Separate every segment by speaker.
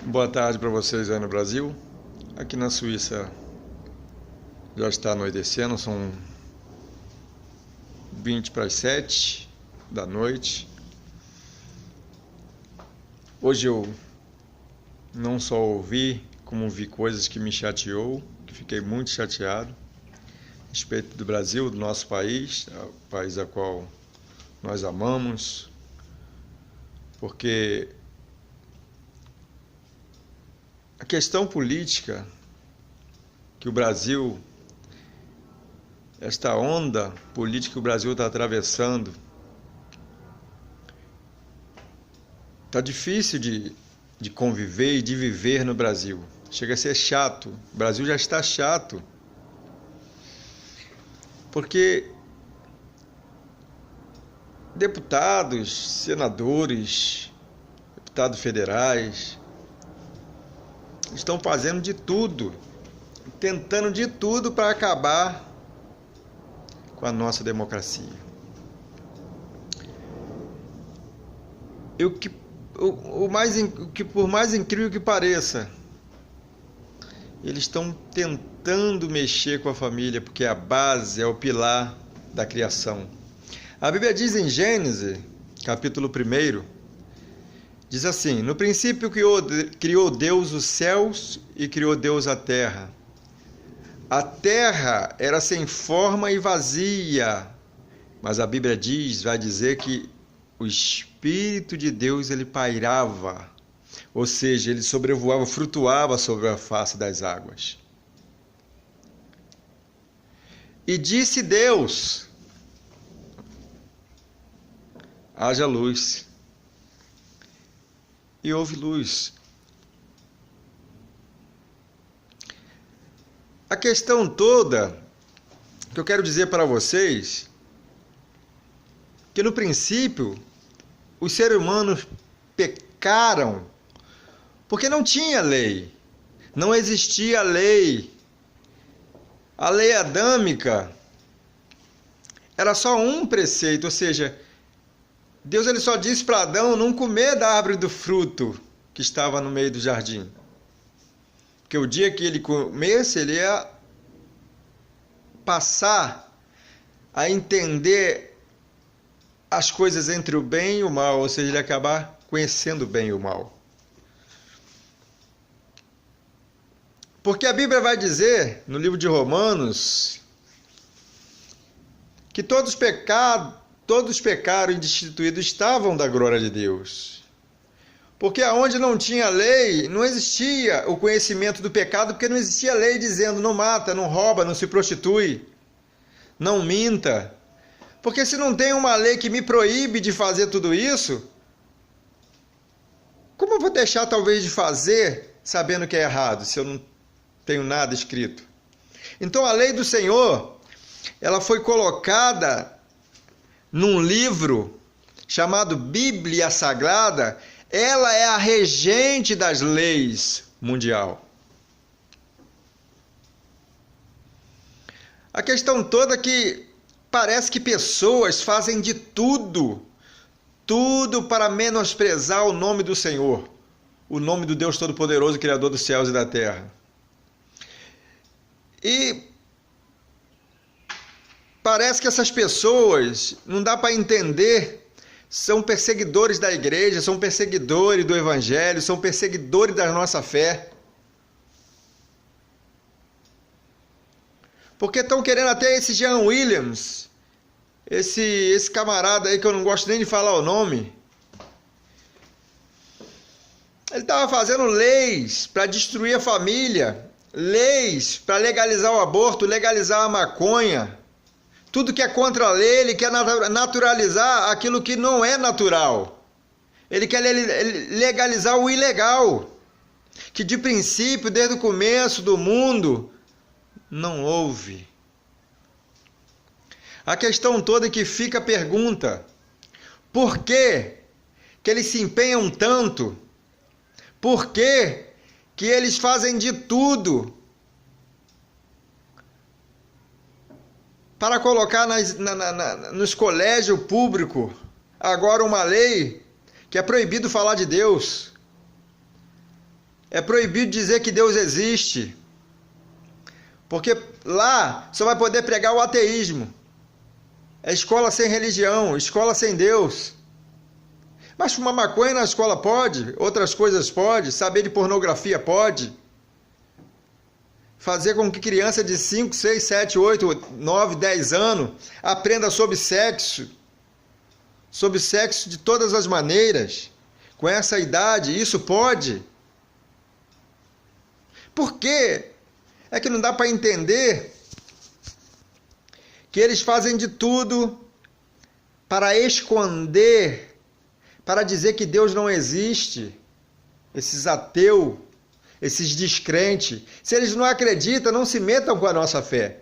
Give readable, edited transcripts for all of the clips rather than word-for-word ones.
Speaker 1: Boa tarde para vocês aí no Brasil. Aqui na Suíça já está anoitecendo, são 20 para as 7 da noite. Hoje eu não só ouvi, como vi coisas que me chateou, que fiquei muito chateado a respeito do Brasil, do nosso país, o país a qual nós amamos, porque a questão política que o Brasil, esta onda política que o Brasil está atravessando, está difícil de conviver e de viver no Brasil. Chega a ser chato. O Brasil já está chato. Porque deputados, senadores, deputados federais estão fazendo de tudo, tentando de tudo para acabar com a nossa democracia. Por mais incrível que pareça, eles estão tentando mexer com a família, porque é a base, é o pilar da criação. A Bíblia diz em Gênesis, capítulo 1, diz assim: no princípio criou Deus os céus e criou Deus a terra. A terra era sem forma e vazia, mas a Bíblia vai dizer que o Espírito de Deus ele pairava, ou seja, ele sobrevoava, flutuava sobre a face das águas. E disse Deus: haja luz. E houve luz. A questão toda que eu quero dizer para vocês, que no princípio os seres humanos pecaram porque não tinha lei, não existia lei. A lei adâmica era só um preceito, ou seja, Deus ele só disse para Adão não comer da árvore do fruto que estava no meio do jardim. Porque o dia que ele comesse, ele ia passar a entender as coisas entre o bem e o mal, ou seja, ele ia acabar conhecendo o bem e o mal. Porque a Bíblia vai dizer, no livro de Romanos, que todos pecaram e destituídos estavam da glória de Deus. Porque aonde não tinha lei, não existia o conhecimento do pecado, porque não existia lei dizendo não mata, não rouba, não se prostitui, não minta. Porque se não tem uma lei que me proíbe de fazer tudo isso, como eu vou deixar talvez de fazer sabendo que é errado, se eu não tenho nada escrito? Então a lei do Senhor, ela foi colocada num livro chamado Bíblia Sagrada. Ela é a regente das leis mundial. A questão toda é que parece que pessoas fazem de tudo para menosprezar o nome do Senhor, o nome do Deus Todo-Poderoso, Criador dos céus e da terra. E parece que essas pessoas, não dá para entender, são perseguidores da igreja, são perseguidores do evangelho, são perseguidores da nossa fé. Porque estão querendo até esse Jean Williams, esse camarada aí que eu não gosto nem de falar o nome. Ele estava fazendo leis para destruir a família, leis para legalizar o aborto, legalizar a maconha. Tudo que é contra a lei, ele quer naturalizar aquilo que não é natural. Ele quer legalizar o ilegal, que de princípio, desde o começo do mundo, não houve. A questão toda é que fica a pergunta: por que eles se empenham tanto? Por que eles fazem de tudo para colocar nos colégios públicos agora uma lei que é proibido falar de Deus? É proibido dizer que Deus existe. Porque lá só vai poder pregar o ateísmo. É escola sem religião, escola sem Deus. Mas fumar maconha na escola pode, outras coisas pode, saber de pornografia pode. Fazer com que criança de 5, 6, 7, 8, 9, 10 anos aprenda sobre sexo de todas as maneiras. Com essa idade, isso pode. Por quê? É que não dá para entender que eles fazem de tudo para esconder, para dizer que Deus não existe. Esses ateus, esses descrentes. Se eles não acreditam, não se metam com a nossa fé.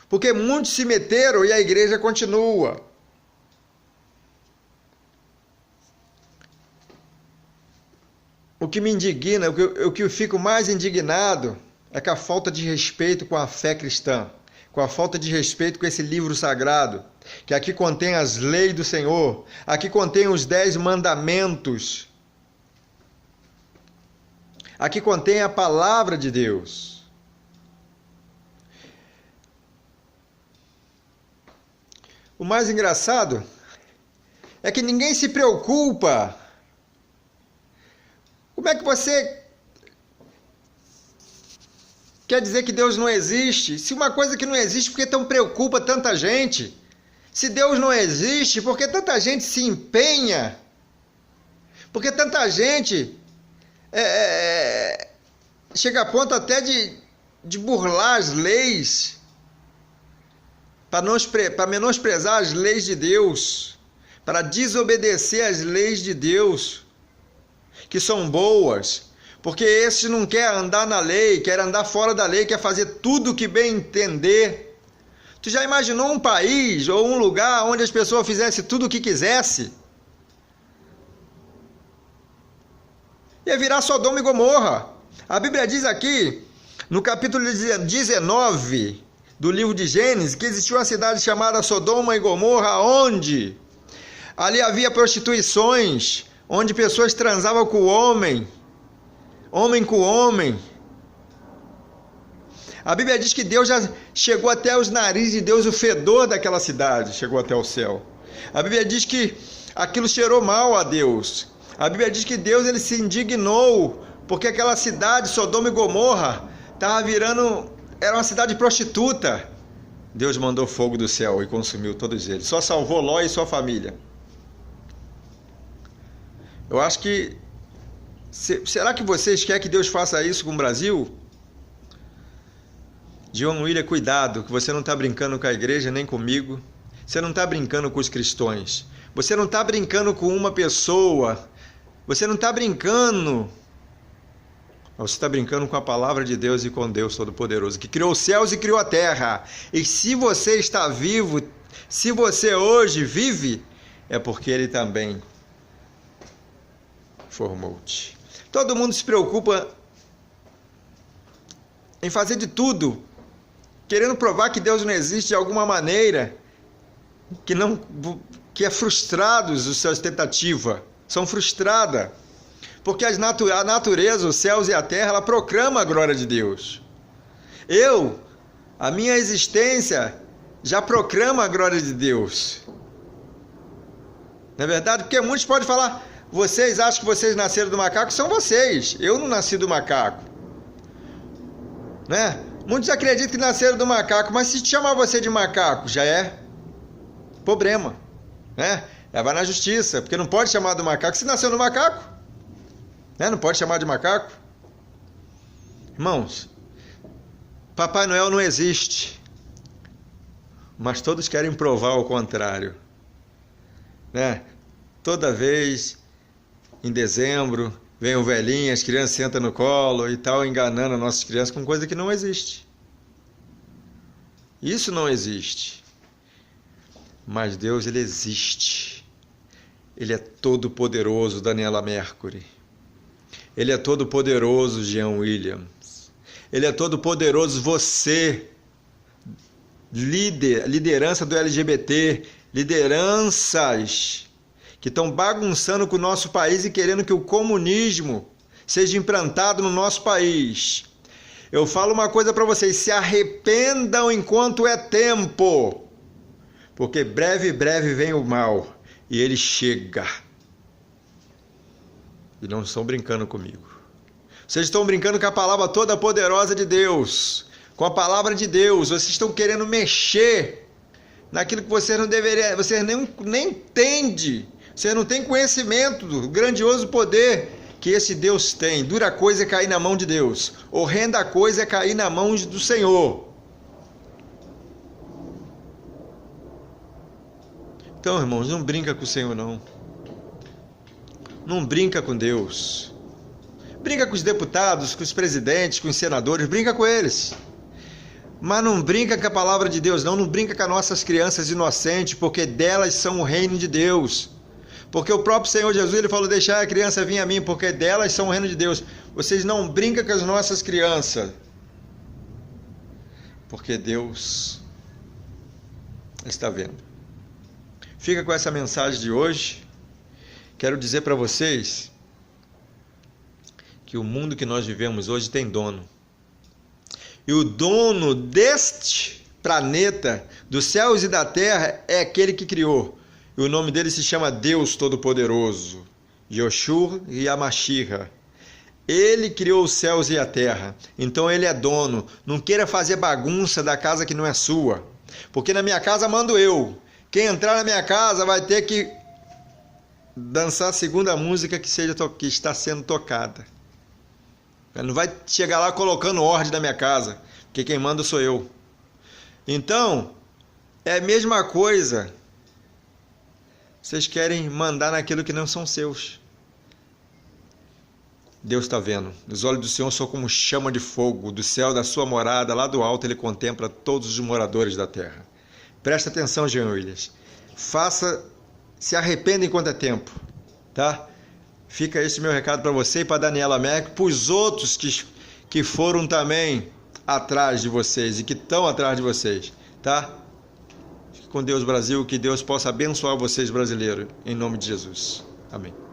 Speaker 1: Porque muitos se meteram e a igreja continua. O que me indigna, o que eu fico mais indignado é com a falta de respeito com a fé cristã, com a falta de respeito com esse livro sagrado, que aqui contém as leis do Senhor, aqui contém os 10 mandamentos, aqui contém a palavra de Deus. O mais engraçado é que ninguém se preocupa. Como é que você quer dizer que Deus não existe? Se uma coisa que não existe, por que tão preocupa tanta gente? Se Deus não existe, por que tanta gente se empenha? Por que tanta gente chega a ponto até de burlar as leis, para menosprezar as leis de Deus, para desobedecer às leis de Deus, que são boas, porque esse não quer andar na lei, quer andar fora da lei, quer fazer tudo o que bem entender. Tu já imaginou um país ou um lugar onde as pessoas fizessem tudo o que quisesse? Ia virar Sodoma e Gomorra. A Bíblia diz aqui, no capítulo 19 do livro de Gênesis, que existia uma cidade chamada Sodoma e Gomorra, onde ali havia prostituições, onde pessoas transavam com o homem com homem. A Bíblia diz que Deus já chegou até os narizes de Deus, o fedor daquela cidade chegou até o céu. A Bíblia diz que aquilo cheirou mal a Deus. A Bíblia diz que Deus ele se indignou, porque aquela cidade, Sodoma e Gomorra, estava virando, era uma cidade prostituta. Deus mandou fogo do céu e consumiu todos eles. Só salvou Ló e sua família. Eu acho que... Será que vocês querem que Deus faça isso com o Brasil? John William, cuidado, que você não está brincando com a igreja nem comigo. Você não está brincando com os cristãos. Você não está brincando com uma pessoa. Você não está brincando. Você está brincando com a palavra de Deus e com Deus Todo-Poderoso, que criou os céus e criou a terra. E se você está vivo, se você hoje vive, é porque Ele também formou-te. Todo mundo se preocupa em fazer de tudo, querendo provar que Deus não existe de alguma maneira, que é frustrados as suas tentativas, são frustradas, porque a natureza, os céus e a terra, ela proclama a glória de Deus. A minha existência já proclama a glória de Deus. Não é verdade? Porque muitos podem falar, vocês acham que vocês nasceram do macaco? São vocês. Eu não nasci do macaco. Né? Muitos acreditam que nasceram do macaco, mas se chamar você de macaco, já é problema. Né? Vai na justiça, porque não pode chamar do macaco. Se nasceu do macaco, né? Não pode chamar de macaco. Irmãos, Papai Noel não existe, mas todos querem provar o contrário. Né? Toda vez... Em dezembro, vem o velhinho, as crianças sentam no colo e tal, enganando as nossas crianças com coisa que não existe. Isso não existe. Mas Deus, Ele existe. Ele é todo-poderoso, Daniela Mercury. Ele é todo-poderoso, Jean Williams. Ele é todo-poderoso, você, liderança do LGBT, lideranças que estão bagunçando com o nosso país e querendo que o comunismo seja implantado no nosso país. Eu falo uma coisa para vocês, se arrependam enquanto é tempo, porque breve vem o mal, e ele chega. E não estão brincando comigo. Vocês estão brincando com a palavra toda poderosa de Deus, com a palavra de Deus. Vocês estão querendo mexer naquilo que vocês não deveriam, vocês nem entendem, vocês não têm conhecimento do grandioso poder que esse Deus tem. Dura coisa é cair na mão de Deus, horrenda coisa é cair na mão do Senhor. Então, irmãos, não brinca com o Senhor, não. Não brinca com Deus. Brinca com os deputados, com os presidentes, com os senadores, brinca com eles. Mas não brinca com a palavra de Deus, não. Não brinca com as nossas crianças inocentes, porque delas são o reino de Deus. Porque o próprio Senhor Jesus, ele falou, deixai a criança vir a mim, porque delas são o reino de Deus. Vocês não brincam com as nossas crianças, porque Deus está vendo. Fica com essa mensagem de hoje. Quero dizer para vocês que o mundo que nós vivemos hoje tem dono. E o dono deste planeta, dos céus e da terra, é aquele que criou. E o nome dele se chama Deus Todo-Poderoso, Yoshua Yamashia. Ele criou os céus e a terra, então ele é dono. Não queira fazer bagunça da casa que não é sua, porque na minha casa mando eu. Quem entrar na minha casa vai ter que dançar a segunda música que está sendo tocada. Ele não vai chegar lá colocando ordem na minha casa, porque quem manda sou eu. Então, é a mesma coisa. Vocês querem mandar naquilo que não são seus. Deus está vendo. Os olhos do Senhor são como chama de fogo. Do céu da sua morada, lá do alto, ele contempla todos os moradores da terra. Presta atenção, Jean Williams. Se arrependa enquanto é tempo. Tá? Fica esse meu recado para você e para Daniela Merck, para os outros que foram também atrás de vocês e que estão atrás de vocês. Tá? Fique com Deus, Brasil, que Deus possa abençoar vocês, brasileiros, em nome de Jesus. Amém.